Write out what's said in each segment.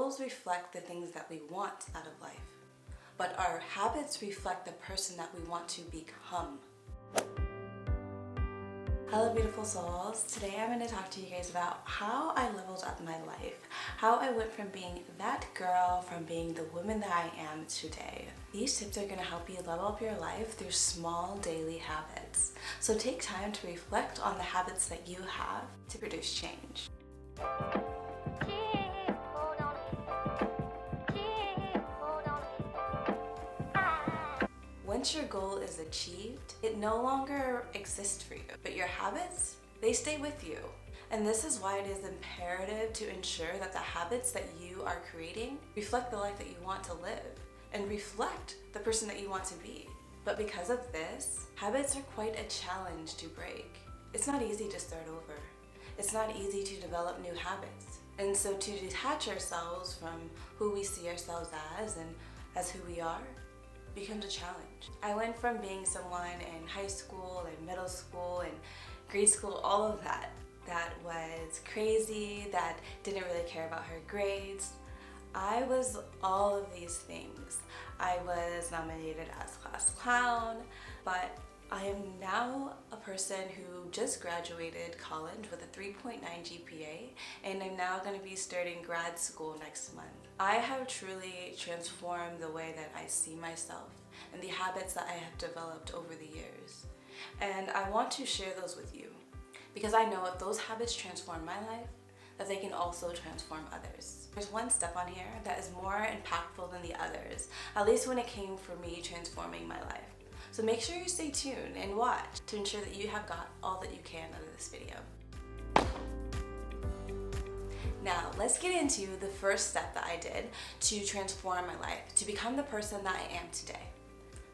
Goals reflect the things that we want out of life, but our habits reflect the person that we want to become. Hello beautiful souls. Today I'm going to talk to you guys about how I leveled up my life, how I went from being that girl from being the woman that I am today. These tips are going to help you level up your life through small daily habits. So take time to reflect on the habits that you have to produce change. Once your goal is achieved, it no longer exists for you, but your habits, they stay with you. And this is why it is imperative to ensure that the habits that you are creating reflect the life that you want to live and reflect the person that you want to be. But because of this, habits are quite a challenge to break. It's not easy to start over. It's not easy to develop new habits. And so to detach ourselves from who we see ourselves as and as who we are becomes a challenge. I went from being someone in high school and middle school and grade school, all of that was crazy, that didn't really care about her grades. I was all of these things. I was nominated as class clown, but I am now a person who just graduated college with a 3.9 GPA, and I'm now going to be starting grad school next month. I have truly transformed the way that I see myself and the habits that I have developed over the years. And I want to share those with you because I know if those habits transform my life, that they can also transform others. There's one step on here that is more impactful than the others, at least when it came for me transforming my life. So make sure you stay tuned and watch to ensure that you have got all that you can out of this video. Now, let's get into the first step that I did to transform my life, to become the person that I am today.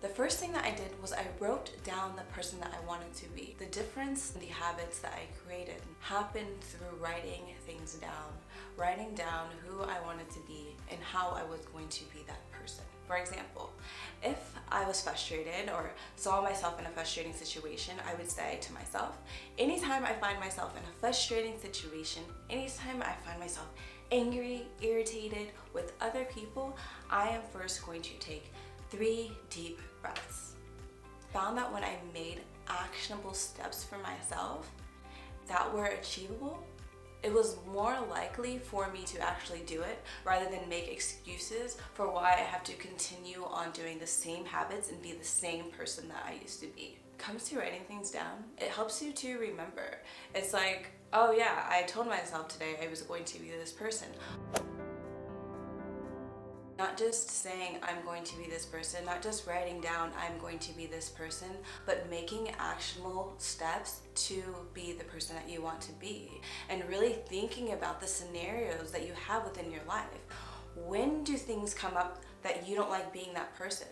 The first thing that I did was I wrote down the person that I wanted to be. The difference in the habits that I created happened through writing things down, writing down who I wanted to be and how I was going to be that person. For example, if I was frustrated or saw myself in a frustrating situation, I would say to myself, anytime I find myself in a frustrating situation, anytime I find myself angry, irritated with other people, I am first going to take 3 deep breaths. Found that when I made actionable steps for myself that were achievable, it was more likely for me to actually do it rather than make excuses for why I have to continue on doing the same habits and be the same person that I used to be. Comes to writing things down, it helps you to remember. It's like, oh yeah, I told myself today I was going to be this person. Not just saying I'm going to be this person, not just writing down I'm going to be this person, but making actionable steps to be the person that you want to be and really thinking about the scenarios that you have within your life. When do things come up that you don't like being that person?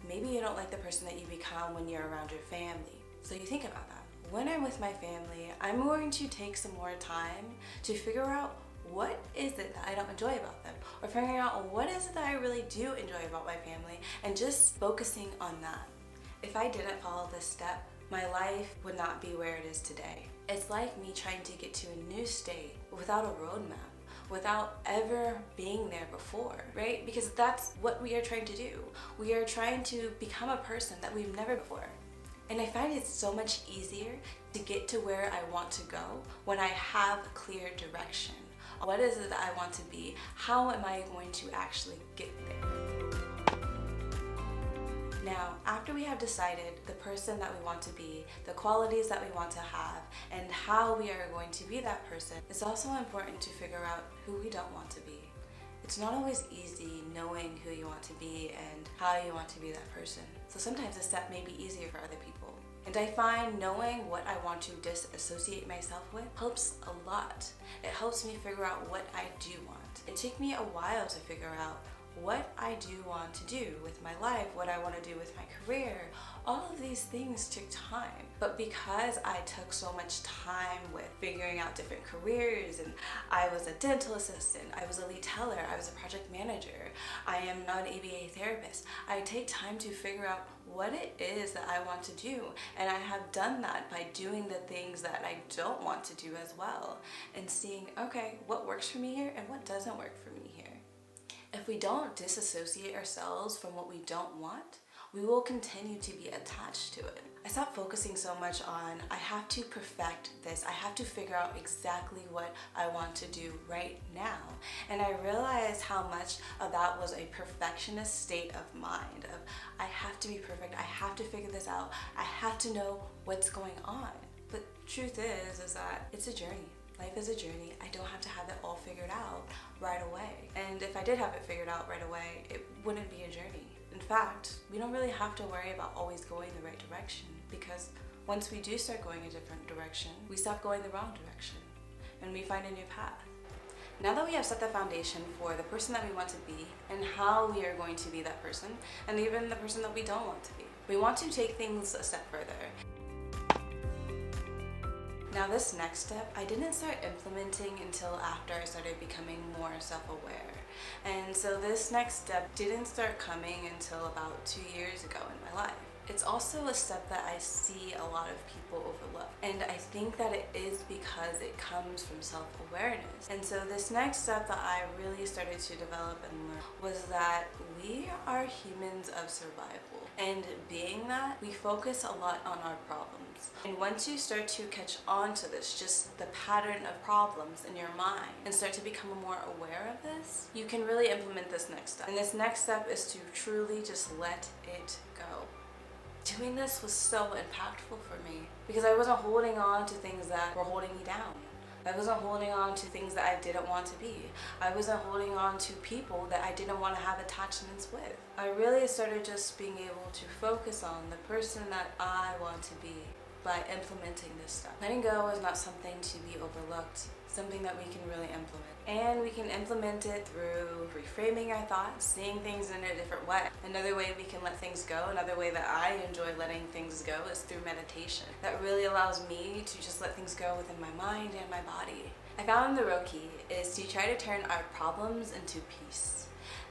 Maybe you don't like the person that you become when you're around your family. So you think about that. When I'm with my family, I'm going to take some more time to figure out what is it that I don't enjoy about them, or figuring out what is it that I really do enjoy about my family and just focusing on that. If I didn't follow this step, my life would not be where it is today. It's like me trying to get to a new state without a roadmap, without ever being there before, right? Because that's what we are trying to do. We are trying to become a person that we've never before. And I find it so much easier to get to where I want to go when I have a clear direction. What is it that I want to be? How am I going to actually get there? Now, after we have decided the person that we want to be, the qualities that we want to have, and how we are going to be that person, it's also important to figure out who we don't want to be. It's not always easy knowing who you want to be and how you want to be that person. So sometimes a step may be easier for other people. And I find knowing what I want to disassociate myself with helps a lot. It helps me figure out what I do want. It took me a while to figure out what I do want to do with my life, what I want to do with my career. All of these things took time. But because I took so much time with figuring out different careers, and I was a dental assistant, I was a lead teller, I was a project manager, I am now an ABA therapist, I take time to figure out what it is that I want to do. And I have done that by doing the things that I don't want to do as well, and seeing, okay, what works for me here and what doesn't work for me here. if we don't disassociate ourselves from what we don't want, we will continue to be attached to it. I stopped focusing so much on, I have to perfect this, I have to figure out exactly what I want to do right now. And I realized how much of that was a perfectionist state of mind, of I have to be perfect, I have to figure this out, I have to know what's going on. But truth is that it's a journey. Life is a journey. I don't have to have it all figured out right away. And if I did have it figured out right away, it wouldn't be a journey. In fact, we don't really have to worry about always going the right direction, because once we do start going a different direction, we stop going the wrong direction and we find a new path. Now that we have set the foundation for the person that we want to be and how we are going to be that person, and even the person that we don't want to be, we want to take things a step further. Now this next step, I didn't start implementing until after I started becoming more self-aware. And so this next step didn't start coming until about 2 years ago in my life. It's also a step that I see a lot of people overlook. And I think that it is because it comes from self-awareness. And so this next step that I really started to develop and learn was that we are humans of survival. And being that, we focus a lot on our problems. And once you start to catch on to this, just the pattern of problems in your mind, and start to become more aware of this, you can really implement this next step. And this next step is to truly just let it go. Doing this was so impactful for me because I wasn't holding on to things that were holding me down. I wasn't holding on to things that I didn't want to be. I wasn't holding on to people that I didn't want to have attachments with. I really started just being able to focus on the person that I want to be by implementing this stuff. Letting go is not something to be overlooked, something that we can really implement. And we can implement it through reframing our thoughts, seeing things in a different way. Another way we can let things go, another way that I enjoy letting things go is through meditation. That really allows me to just let things go within my mind and my body. I found the real key is to try to turn our problems into peace.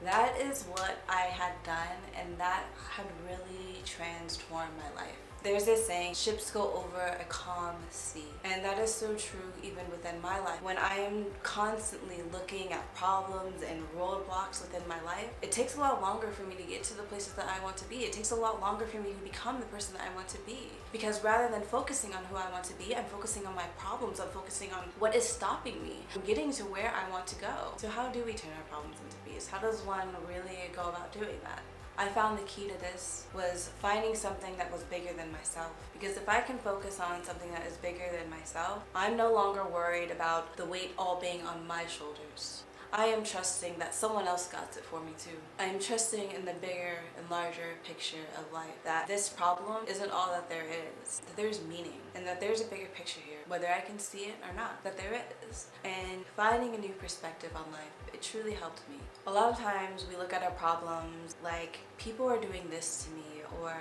That is what I had done, and that had really transformed my life. There's this saying, ships go over a calm sea. And that is so true even within my life. When I am constantly looking at problems and roadblocks within my life, it takes a lot longer for me to get to the places that I want to be. It takes a lot longer for me to become the person that I want to be. Because rather than focusing on who I want to be, I'm focusing on my problems. I'm focusing on what is stopping me from getting to where I want to go. So how do we turn our problems into peace? How does one really go about doing that? I found the key to this was finding something that was bigger than myself. Because if I can focus on something that is bigger than myself, I'm no longer worried about the weight all being on my shoulders. I am trusting that someone else got it for me too. I am trusting in the bigger and larger picture of life, that this problem isn't all that there is, that there's meaning, and that there's a bigger picture here, whether I can see it or not, that there is. And finding a new perspective on life, it truly helped me. A lot of times we look at our problems like, people are doing this to me, or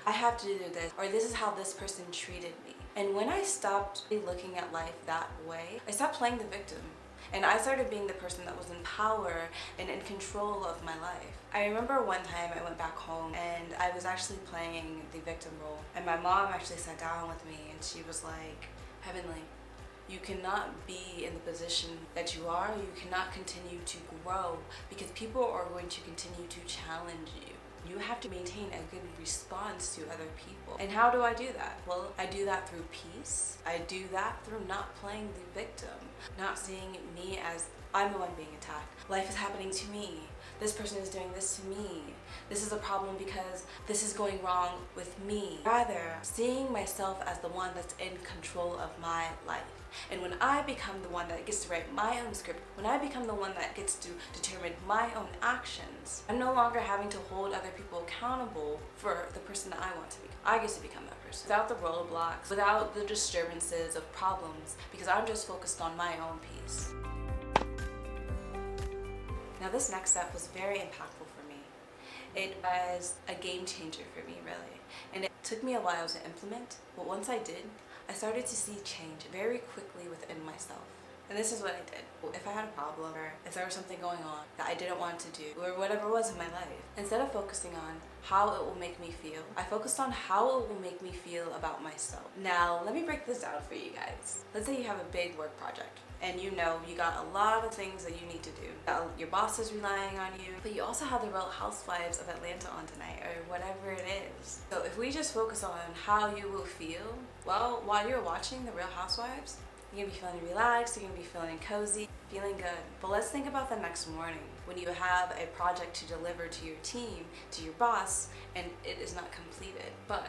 I have to do this, or this is how this person treated me. And when I stopped looking at life that way, I stopped playing the victim. And I started being the person that was in power and in control of my life. I remember one time I went back home and I was actually playing the victim role. And my mom actually sat down with me and she was like, Heavenly, you cannot be in the position that you are. You cannot continue to grow because people are going to continue to challenge you. You have to maintain a good response to other people. And how do I do that? Well, I do that through peace. I do that through not playing the victim, not seeing me as I'm the one being attacked. Life is happening to me. This person is doing this to me. This is a problem because this is going wrong with me. Rather, seeing myself as the one that's in control of my life. And when I become the one that gets to write my own script, when I become the one that gets to determine my own actions, I'm no longer having to hold other people accountable for the person that I want to be. I get to become that person without the roadblocks, without the disturbances of problems, because I'm just focused on my own peace. Now this next step was very impactful for me. It was a game changer for me, really. And it took me a while to implement, but once I did, I started to see change very quickly within myself. And this is what I did. If I had a problem, or if there was something going on that I didn't want to do, or whatever it was in my life, instead of focusing on how it will make me feel, I focused on how it will make me feel about myself. Now, let me break this down for you guys. Let's say you have a big work project, and you know you got a lot of things that you need to do. Your boss is relying on you, but you also have the Real Housewives of Atlanta on tonight, or whatever it is. So if we just focus on how you will feel, well, while you're watching the Real Housewives, you're gonna be feeling relaxed, you're gonna be feeling cozy, feeling good. But let's think about the next morning when you have a project to deliver to your team, to your boss, and it is not completed. But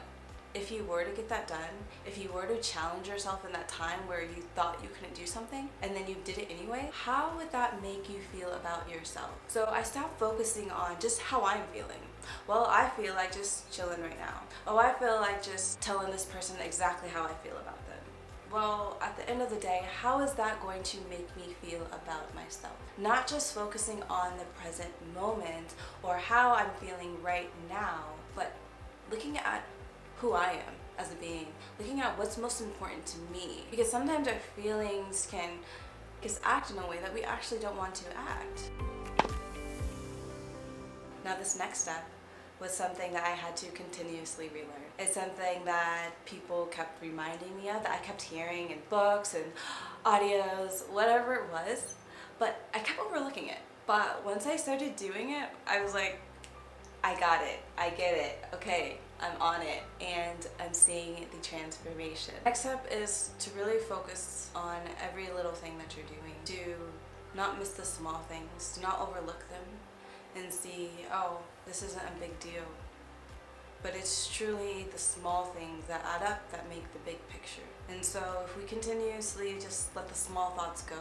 if you were to get that done, if you were to challenge yourself in that time where you thought you couldn't do something and then you did it anyway, how would that make you feel about yourself? So I stopped focusing on just how I'm feeling. Well, I feel like just chilling right now. Oh, I feel like just telling this person exactly how I feel about them. Well, at the end of the day, how is that going to make me feel about myself? Not just focusing on the present moment or how I'm feeling right now, but looking at who I am as a being, looking at what's most important to me. Because sometimes our feelings can just act in a way that we actually don't want to act. Now this next step was something that I had to continuously relearn. It's something that people kept reminding me of, that I kept hearing in books and audios, whatever it was, but I kept overlooking it. But once I started doing it, I was like, I got it, I get it, okay, I'm on it, and I'm seeing the transformation. Next step is to really focus on every little thing that you're doing, to not miss the small things, to not overlook them, and see, oh, this isn't a big deal. But it's truly the small things that add up that make the big picture. And so if we continuously just let the small thoughts go,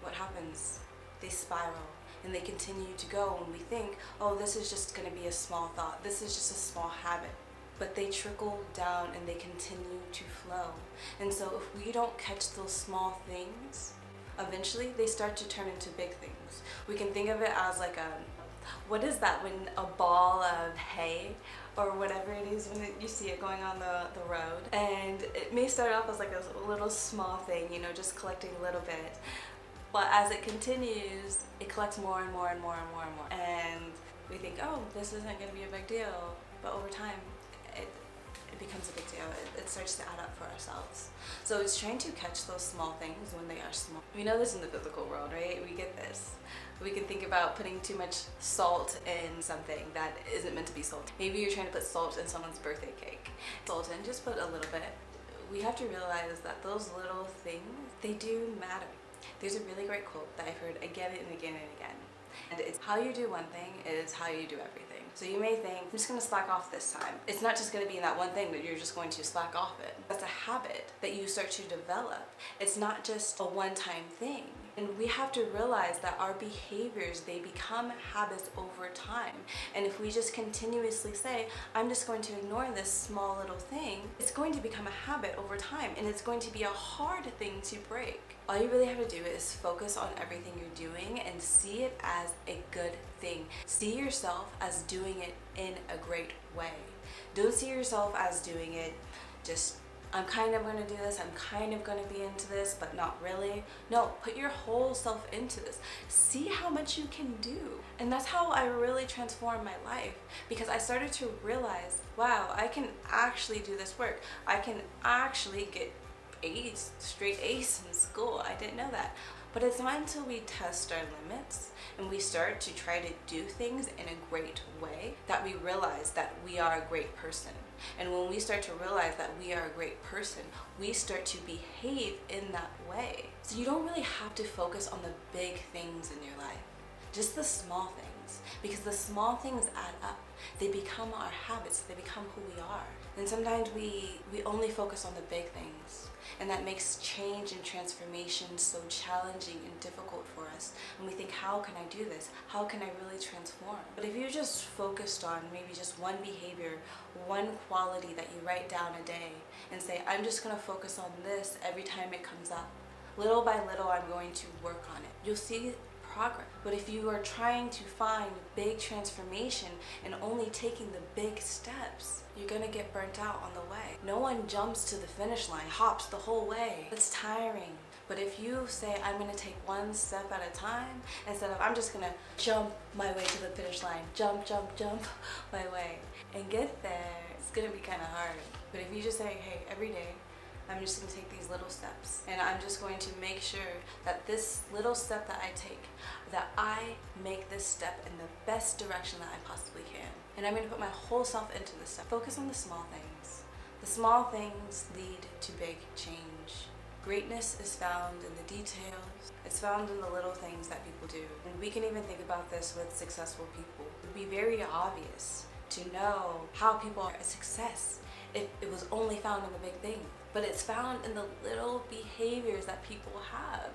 what happens? They spiral and they continue to go, and we think, oh, this is just gonna be a small thought, this is just a small habit. But they trickle down and they continue to flow. And so if we don't catch those small things, eventually they start to turn into big things. We can think of it as like what is that, when a ball of hay or whatever it is, when you see it going on the road, and it may start off as like a little small thing, you know, just collecting a little bit, but as it continues, it collects more and more and more and more and more, and we think, oh, this isn't going to be a big deal, but over time it becomes a big deal. It starts to add up for ourselves. So it's trying to catch those small things when they are small. We know this in the physical world, right? We get this. We can think about putting too much salt in something that isn't meant to be salt. Maybe you're trying to put salt in someone's birthday cake. Salt in, just put a little bit. We have to realize that those little things, they do matter. There's a really great quote that I've heard again and again and again. And it's, how you do one thing is how you do everything. So you may think, I'm just gonna slack off this time. It's not just gonna be in that one thing that you're just going to slack off it. That's a habit that you start to develop. It's not just a one-time thing. And we have to realize that our behaviors, they become habits over time. And if we just continuously say, I'm just going to ignore this small little thing, it's going to become a habit over time, and it's going to be a hard thing to break. All you really have to do is focus on everything you're doing and see it as a good thing. See yourself as doing it in a great way. Don't see yourself as doing it just, I'm kind of going to do this, I'm kind of going to be into this, but not really. No, put your whole self into this. See how much you can do. And that's how I really transformed my life, because I started to realize, wow, I can actually do this work. I can actually get A's, straight A's in school. I didn't know that. But it's not until we test our limits and we start to try to do things in a great way that we realize that we are a great person. And when we start to realize that we are a great person, we start to behave in that way. So you don't really have to focus on the big things in your life, just the small things, because the small things add up. They become our habits, they become who we are. And sometimes we only focus on the big things, and that makes change and transformation so challenging and difficult for us. And we think, how can I do this? How can I really transform? But if you just focused on maybe just one behavior, one quality that you write down a day, and say, I'm just gonna focus on this every time it comes up. Little by little, I'm going to work on it. You'll see progress. But if you are trying to find big transformation and only taking the big steps, you're gonna get burnt out on the way. No one jumps to the finish line, hops the whole way. It's tiring. But if you say, I'm gonna take one step at a time, instead of I'm just gonna jump my way to the finish line, jump my way, and get there, it's gonna be kind of hard. But if you just say, hey, every day, I'm just gonna take these little steps, and I'm just going to make sure that this little step that I take, that I make this step in the best direction that I possibly can. And I'm gonna put my whole self into this step. Focus on the small things. The small things lead to big change. Greatness is found in the details. It's found in the little things that people do. And we can even think about this with successful people. It would be very obvious to know how people are a success if it was only found in the big thing. But it's found in the little behaviors that people have,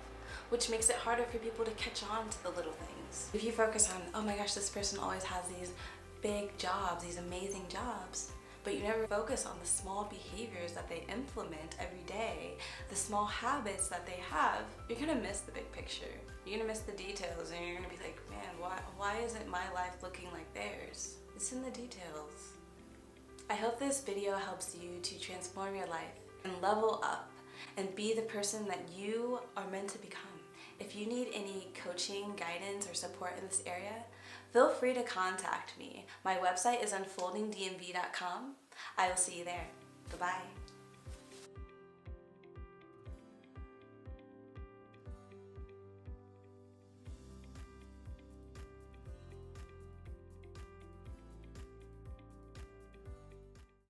which makes it harder for people to catch on to the little things. If you focus on, oh my gosh, this person always has these big jobs, these amazing jobs, but you never focus on the small behaviors that they implement every day, the small habits that they have, you're gonna miss the big picture. You're gonna miss the details, and you're gonna be like, man, why isn't my life looking like theirs? It's in the details. I hope this video helps you to transform your life and level up and be the person that you are meant to become. If you need any coaching, guidance, or support in this area, feel free to contact me. My website is unfoldingdmv.com. I will see you there. Bye-bye.